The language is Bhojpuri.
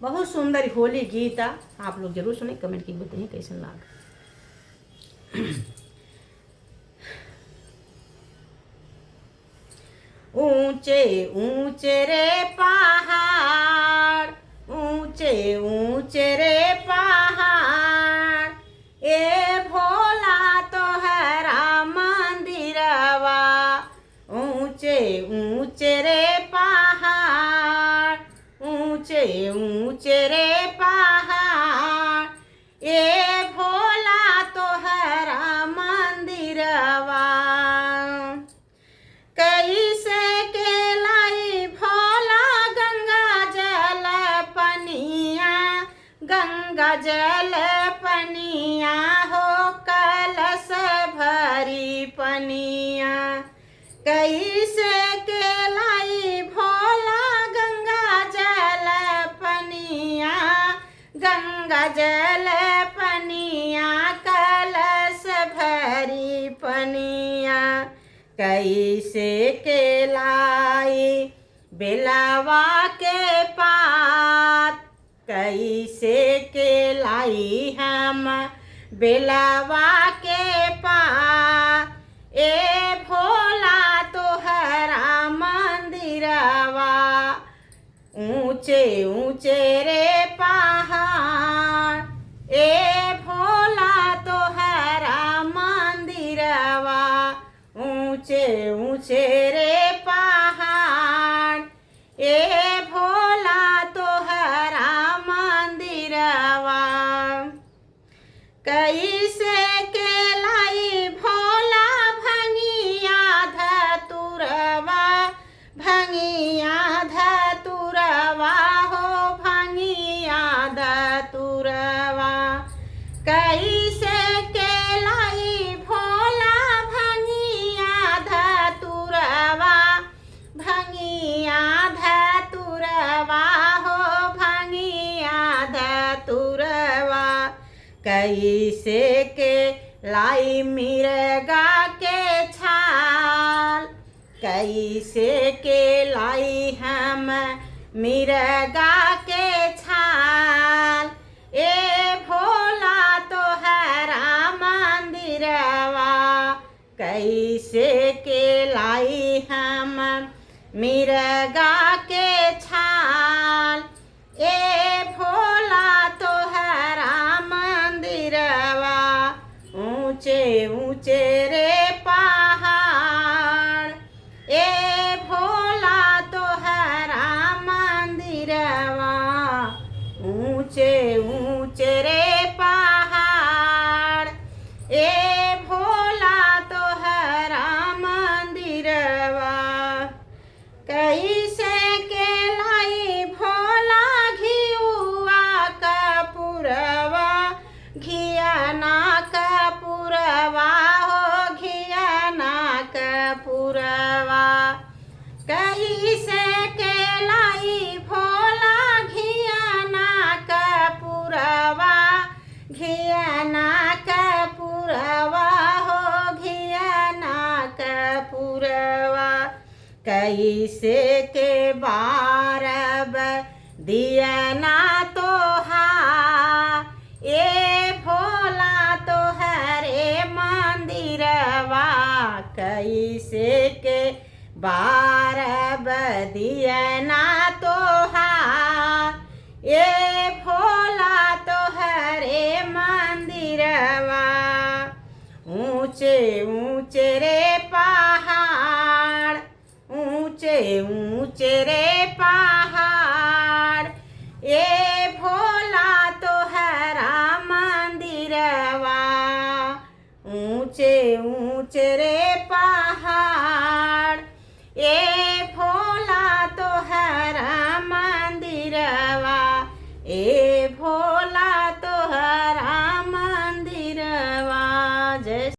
बहुत सुंदर होली गीत आप लोग जरूर सुने, कमेंट की बताइए कैसे लाग। ऊंचे ऊंचे रे पहाड़, ऊंचे ऊंचे रे पहाड़, ए भोला तोहरा मंदिरवा। ऊंचे ऊंचे रे पहाड़, ऊंचे ऊंचे रे पहाड़, ए भोला तोहरा मंदिरवा। कैसे के लाई भोला गंगा जल पनिया, गंगा जल पनिया हो कलश भरी पनिया। कैसे के लाई भोला गंगा जल पनिया, गंगा जल पनिया कलश भरी पनिया। कैसे के लाई बेलवा के पात, कैसे के लाई हम बेलवा के पात, ए भोला तोहरा मंदिरवा। ऊंचे ऊंचे रे पहाड़, ए भोला तोहरा मंदिरवा। ऊंचे ऊंचे रे पहाड़, ए भोला तोहरा मंदिरवा। कैसे के लाई भोला भंगिया धतुरवा, भंगिया धतुरवा हो भंगिया धतुरवा। कैसे के लाई भोला भंगिया धतुरवा, भंगिया धतुरवा हो भंगिया धतुरवा। कैसे के लाई मिर्गा के छाल, कैसे के लाई हम मिर्गा के छाल, ए भोला तोहरा मंदिरवा। कैसे के लाई हम मिर्गा के छाल, ए भोला तोहरा मंदिरवा। ऊंचे ऊंचे रे पहाड़, ए भोला तोहरा मंदिरवा। ऊंचे ऊंचे रे पहाड़, ए भोला तोहरा मंदिरवा। कैसे के लाई भोला घिउआ कपूरवा, घियाना कपूरवा हो घियाना कपूरवा। कैसे के लाई भोला घियाना कपूरवा, घियाना कपूरवा हो घियाना कपूरवा। कैसे के बारब दियना तोहा, ए भोला तोहरे मंदिरवा। कैसे के बारब दियना तोहा, ए भोला तोहरे मंदिरवा। ऊंचे ऊंचे रे पहाड़, ऊंचे ऊंचे रे